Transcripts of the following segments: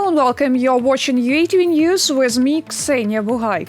Hello and welcome. You're watching UATV News with me, Ksenia Bugay.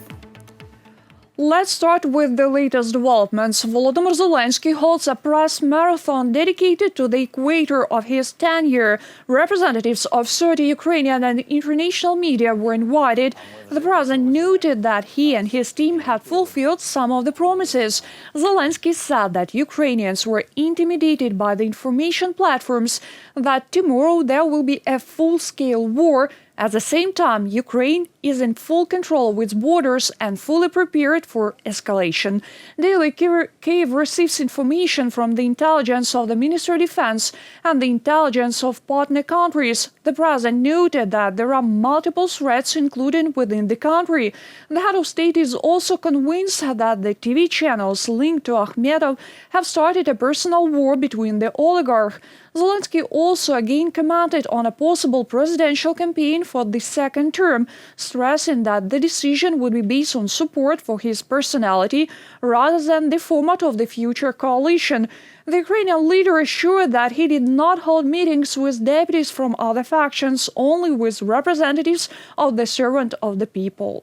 Let's start with the latest developments. Volodymyr Zelensky holds a press marathon dedicated to the equator of his tenure. Representatives of 30 Ukrainian and international media were invited. The president noted that he and his team had fulfilled some of the promises. Zelensky said that Ukrainians were intimidated by the information platforms, that tomorrow there will be a full-scale war. At the same time, Ukraine is in full control of its borders and fully prepared for escalation. Daily, Kyiv receives information from the intelligence of the Ministry of Defense and the intelligence of partner countries. The president noted that there are multiple threats, including within the country. The head of state is also convinced that the TV channels linked to Akhmetov have started a personal war between the oligarch. Zelensky also again commented on a possible presidential campaign for the second term, stressing that the decision would be based on support for his personality rather than the format of the future coalition. The Ukrainian leader assured that he did not hold meetings with deputies from other factions, only with representatives of the servant of the people.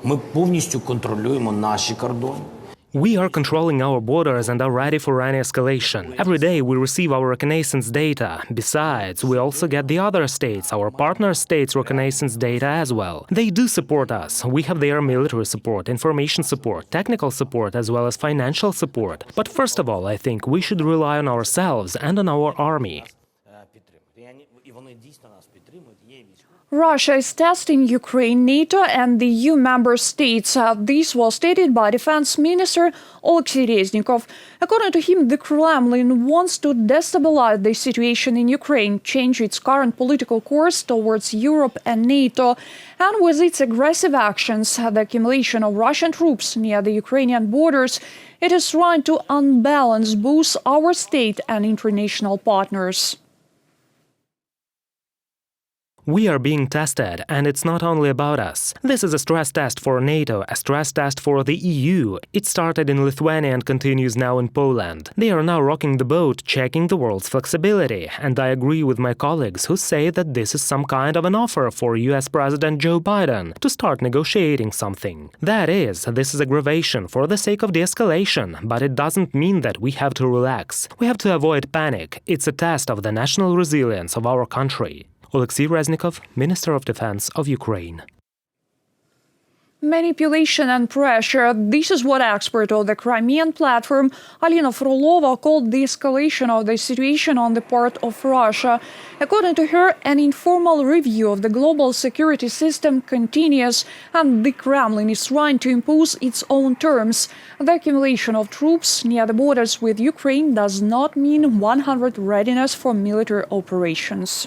Ми повністю контролюємо наші кордони. We are controlling our borders and are ready for any escalation. Every day we receive our reconnaissance data. Besides, we also get the other states, our partner states' reconnaissance data as well. They do support us. We have their military support, information support, technical support, as well as financial support. But first of all, I think we should rely on ourselves and on our army. Russia is testing Ukraine, NATO, and the EU member states. This was stated by Defense Minister Reznikov. According to him, the Kremlin wants to destabilize the situation in Ukraine, change its current political course towards Europe and NATO, and with its aggressive actions, the accumulation of Russian troops near the Ukrainian borders, it is trying to unbalance both our state and international partners. We are being tested, and it's not only about us. This is a stress test for NATO, a stress test for the EU. It started in Lithuania and continues now in Poland. They are now rocking the boat, checking the world's flexibility, and I agree with my colleagues who say that this is some kind of an offer for US President Joe Biden to start negotiating something. That is, this is aggravation for the sake of de-escalation, but it doesn't mean that we have to relax. We have to avoid panic. It's a test of the national resilience of our country. Reznikov, Minister of Defense of Ukraine. Manipulation and pressure. This is what expert of the Crimean platform, Alina Frolova, called the escalation of the situation on the part of Russia. According to her, an informal review of the global security system continues, and the Kremlin is trying to impose its own terms. The accumulation of troops near the borders with Ukraine does not mean 100% readiness for military operations.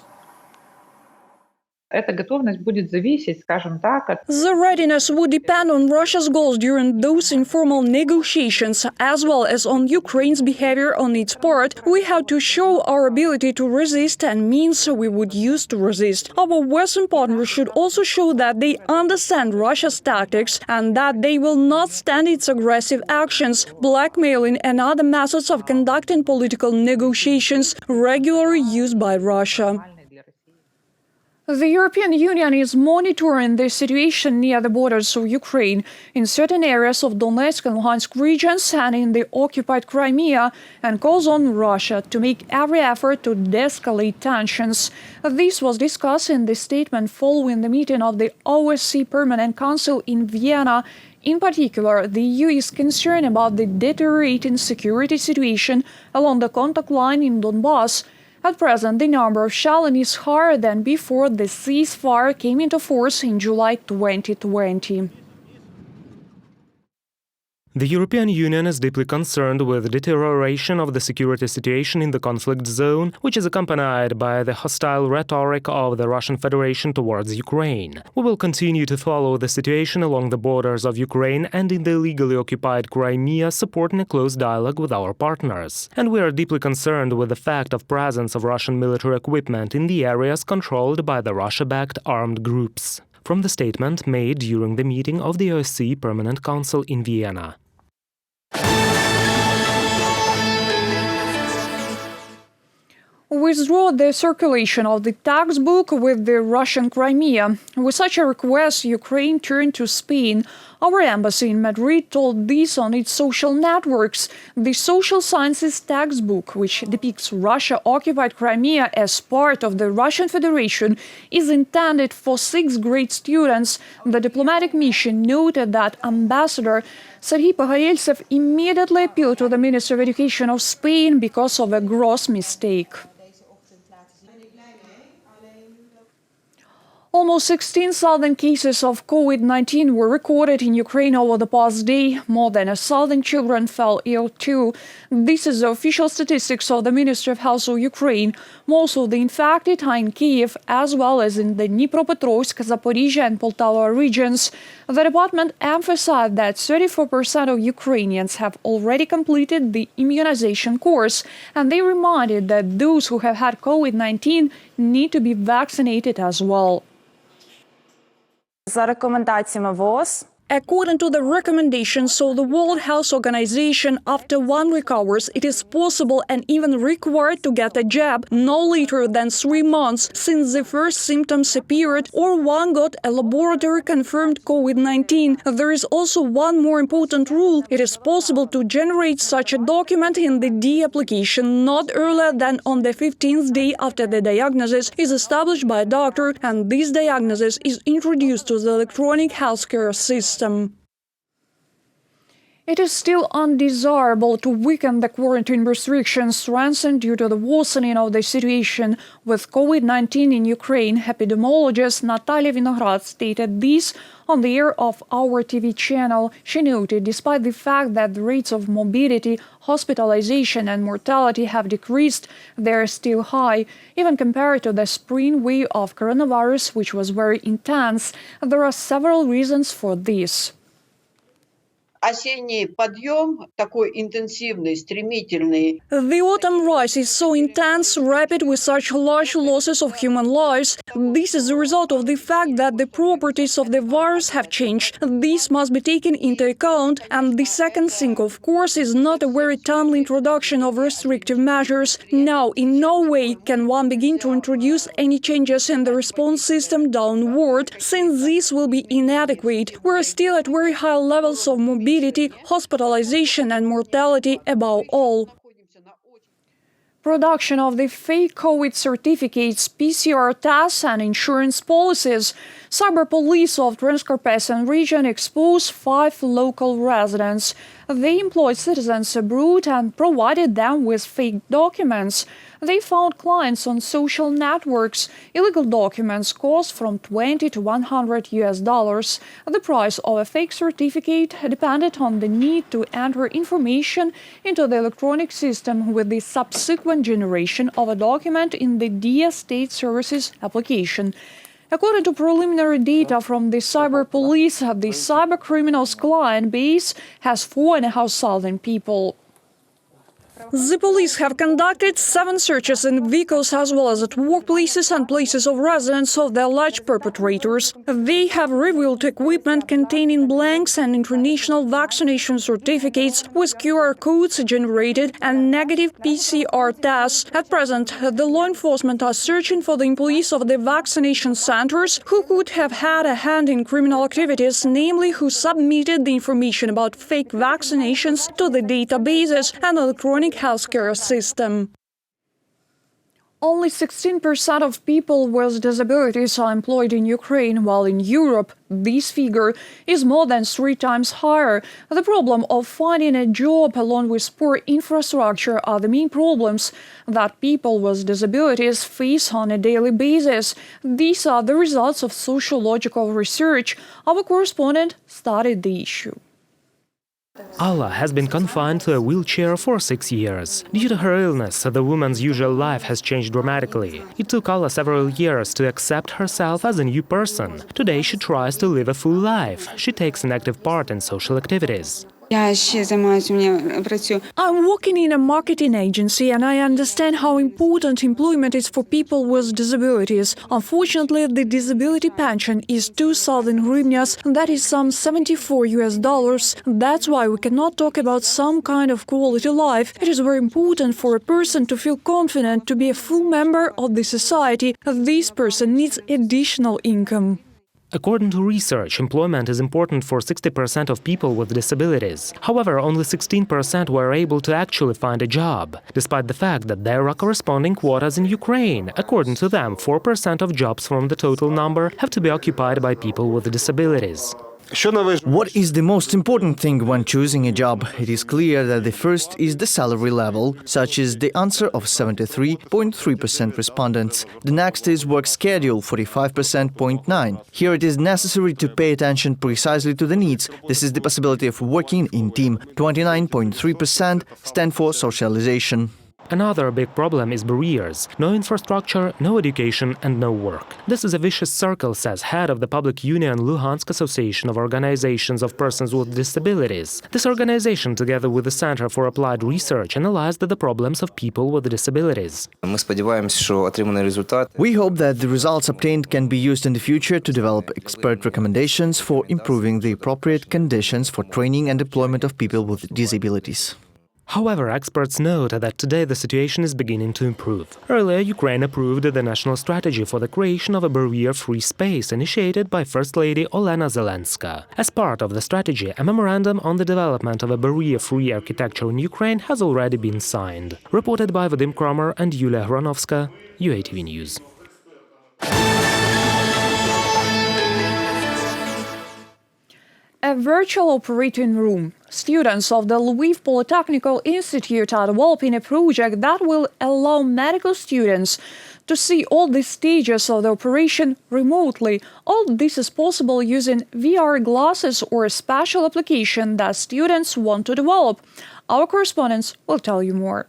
Эта готовность будет зависеть, скажем так, от... The readiness would depend on Russia's goals during those informal negotiations, as well as on Ukraine's behavior on its part. We have to show our ability to resist and means we would use to resist. Our Western partners should also show that they understand Russia's tactics and that they will not stand its aggressive actions, blackmailing and other methods of conducting political negotiations regularly used by Russia. The European Union is monitoring the situation near the borders of Ukraine, in certain areas of Donetsk and Luhansk regions and in the occupied Crimea, and calls on Russia to make every effort to de-escalate tensions. This was discussed in the statement following the meeting of the OSCE Permanent Council in Vienna. In particular, the EU is concerned about the deteriorating security situation along the contact line in Donbass. At present, the number of shelling is higher than before the ceasefire came into force in July 2020. The European Union is deeply concerned with the deterioration of the security situation in the conflict zone, which is accompanied by the hostile rhetoric of the Russian Federation towards Ukraine. We will continue to follow the situation along the borders of Ukraine and in the illegally occupied Crimea, supporting a close dialogue with our partners. And we are deeply concerned with the fact of presence of Russian military equipment in the areas controlled by the Russia-backed armed groups. From the statement made during the meeting of the OSCE Permanent Council in Vienna. Withdraw the circulation of the textbook with the Russian Crimea. With such a request, Ukraine turned to Spain. Our embassy in Madrid told this on its social networks. The social sciences textbook, which depicts Russia-occupied Crimea as part of the Russian Federation, is intended for 6th grade students. The diplomatic mission noted that Ambassador Serhiy Pogoreltsev immediately appealed to the Ministry of Education of Spain because of a gross mistake. Almost 16,000 cases of COVID-19 were recorded in Ukraine over the past day. More than 1,000 children fell ill too. This is the official statistics of the Ministry of Health of Ukraine. Most of the infected are in Kiev, as well as in the Dnipropetrovsk, Zaporizhia and Poltava regions. The department emphasized that 34% of Ukrainians have already completed the immunization course, and they reminded that those who have had COVID-19 need to be vaccinated as well. За рекомендаціями ВООЗ, According to the recommendations of the World Health Organization, after one recovers, it is possible and even required to get a jab no later than 3 months since the first symptoms appeared or one got a laboratory-confirmed COVID-19. There is also one more important rule. It is possible to generate such a document in the D application not earlier than on the 15th day after the diagnosis is established by a doctor, and this diagnosis is introduced to the electronic healthcare system. It is still undesirable to weaken the quarantine restrictions strengthened due to the worsening of the situation with COVID-19 in Ukraine. Epidemiologist Natalia Vinograd stated this on the air of our TV channel. She noted, despite the fact that the rates of morbidity, hospitalization and mortality have decreased, they are still high. Even compared to the spring wave of coronavirus, which was very intense, there are several reasons for this. Осенний подъем такой интенсивный, стремительный. The autumn rise is so intense, rapid, with such large losses of human lives. This is the result of the fact that the properties of the virus have changed. This must be taken into account. And the second thing, of course, is not a very timely introduction of restrictive measures. Now, in no way can one begin to introduce any changes in the response system downward, since this will be inadequate. We're still at very high levels of morbidity, hospitalization and mortality above all. Production of the fake COVID certificates, PCR tests and insurance policies. Cyber police of Transcarpathian region exposed 5 local residents. They employed citizens abroad and provided them with fake documents. They found clients on social networks. Illegal documents cost from $20 to $100. The price of a fake certificate depended on the need to enter information into the electronic system with the subsequent generation of a document in the DIA State Services application. According to preliminary data from the cyber police, the cyber criminals' client base has 4,500 people. The police have conducted 7 searches in vehicles as well as at workplaces and places of residence of the alleged perpetrators. They have revealed equipment containing blanks and international vaccination certificates with QR codes generated and negative PCR tests. At present, the law enforcement are searching for the employees of the vaccination centers who could have had a hand in criminal activities, namely who submitted the information about fake vaccinations to the databases and electronic healthcare system. Only 16% of people with disabilities are employed in Ukraine, while in Europe, this figure is more than 3 times higher. The problem of finding a job along with poor infrastructure are the main problems that people with disabilities face on a daily basis. These are the results of sociological research. Our correspondent studied the issue. Alla has been confined to a wheelchair for 6 years. Due to her illness, the woman's usual life has changed dramatically. It took Alla several years to accept herself as a new person. Today she tries to live a full life. She takes an active part in social activities. Я ще займаюся, працюю. I'm working in a marketing agency and I understand how important employment is for people with disabilities. Unfortunately, the disability pension is 2,000 hryvnias, that is some $74. That's why we cannot talk about some kind of quality life. It is very important for a person to feel confident to be a full member of the society. This person needs additional income. According to research, employment is important for 60% of people with disabilities. However, only 16% were able to actually find a job, despite the fact that there are corresponding quotas in Ukraine. According to them, 4% of jobs from the total number have to be occupied by people with disabilities. What is the most important thing when choosing a job? It is clear that the first is the salary level, such is the answer of 73.3% respondents. The next is work schedule, 45.9%. Here it is necessary to pay attention precisely to the needs. This is the possibility of working in team. 29.3% stand for socialization. Another big problem is barriers. No infrastructure, no education and no work. This is a vicious circle, says head of the public union Luhansk Association of Organizations of Persons with Disabilities. This organization, together with the Center for Applied Research, analyzed the problems of people with disabilities. We hope that the results obtained can be used in the future to develop expert recommendations for improving the appropriate conditions for training and employment of people with disabilities. However, experts note that today the situation is beginning to improve. Earlier, Ukraine approved the national strategy for the creation of a barrier-free space initiated by First Lady Olena Zelenska. As part of the strategy, a memorandum on the development of a barrier-free architecture in Ukraine has already been signed. Reported by Vadim Kromer and Yulia Hronovska, UATV News. A virtual operating room. Students of the Lviv Polytechnical Institute are developing a project that will allow medical students to see all the stages of the operation remotely. All this is possible using VR glasses or a special application that students want to develop. Our correspondents will tell you more.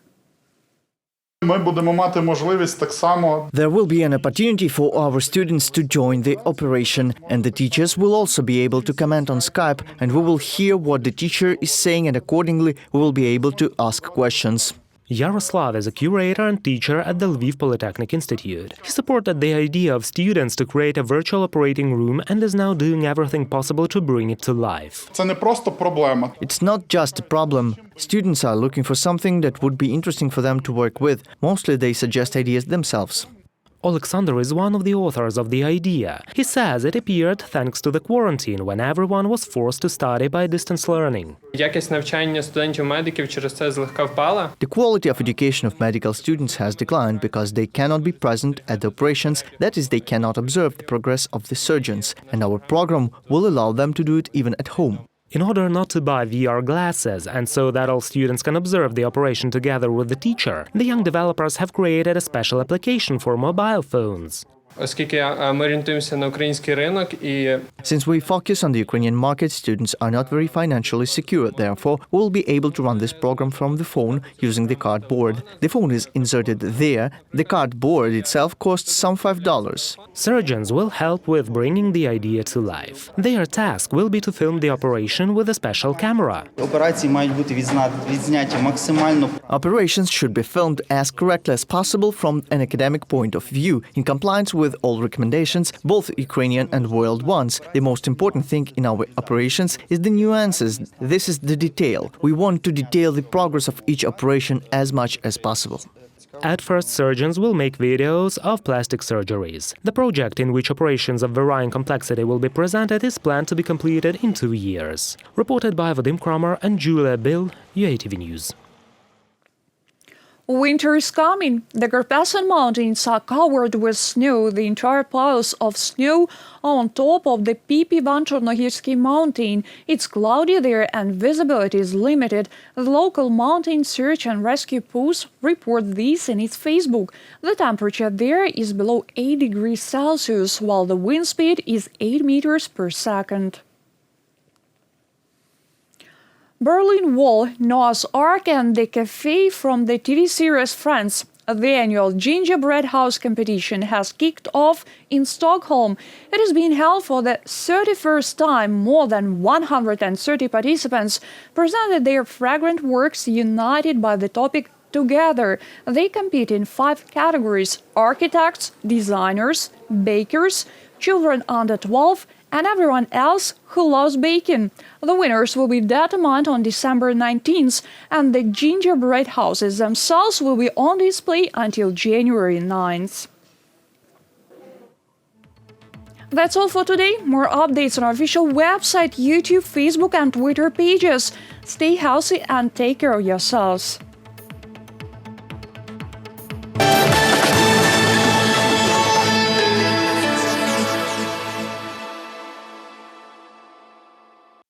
Ми будемо мати можливість так само. There will be an opportunity for our students to join the operation, and the teachers will also be able to comment on Skype, and we will hear what the teacher is saying, and accordingly we will be able to ask questions. Yaroslav is a curator and teacher at the Lviv Polytechnic Institute. He supported the idea of students to create a virtual operating room and is now doing everything possible to bring it to life. Це не просто проблема. It's not just a problem. Students are looking for something that would be interesting for them to work with. Mostly they suggest ideas themselves. Alexander is one of the authors of the idea. He says it appeared thanks to the quarantine when everyone was forced to study by distance learning. Якість навчання студентів-медиків через це злегка впала. The quality of education of medical students has declined because they cannot be present at the operations, that is, they cannot observe the progress of the surgeons, and our program will allow them to do it even at home. In order not to buy VR glasses, and so that all students can observe the operation together with the teacher, the young developers have created a special application for mobile phones. Оскільки ми орієнтуємося на український ринок і Since we focus on the Ukrainian market, students are not very financially secure. Therefore, we will be able to run this program from the phone using the cardboard. The phone is inserted there. The cardboard itself costs some $5. Surgeons will help with bringing the idea to life. Their task will be to film the operation with a special camera. Операції мають бути відзняті максимально. Operations should be filmed as correctly as possible from an academic point of view, in compliance with all recommendations, both Ukrainian and world ones. The most important thing in our operations is the nuances. This is the detail. We want to detail the progress of each operation as much as possible. At first, surgeons will make videos of plastic surgeries. The project, in which operations of varying complexity will be presented, is planned to be completed in 2 years. Reported by Vadim Kromer and Julia Bill, UATV News. Winter is coming. The Carpathian mountains are covered with snow. The entire piles of snow on top of the Pipi-Vanchornohirsky mountain. It's cloudy there and visibility is limited. The local mountain search and rescue post report this in its Facebook. The temperature there is below 8 degrees Celsius, while the wind speed is 8 meters per second. Berlin Wall, Noah's Ark and the cafe from the TV series Friends. The annual Gingerbread House competition has kicked off in Stockholm. It is being held for the 31st time. More than 130 participants presented their fragrant works united by the topic Together. They compete in 5 categories: architects, designers, bakers, children under 12, and everyone else who loves baking. The winners will be determined on December 19th, and the gingerbread houses themselves will be on display until January 9th. That's all for today. More updates on our official website, YouTube, Facebook, and Twitter pages. Stay healthy and take care of yourselves.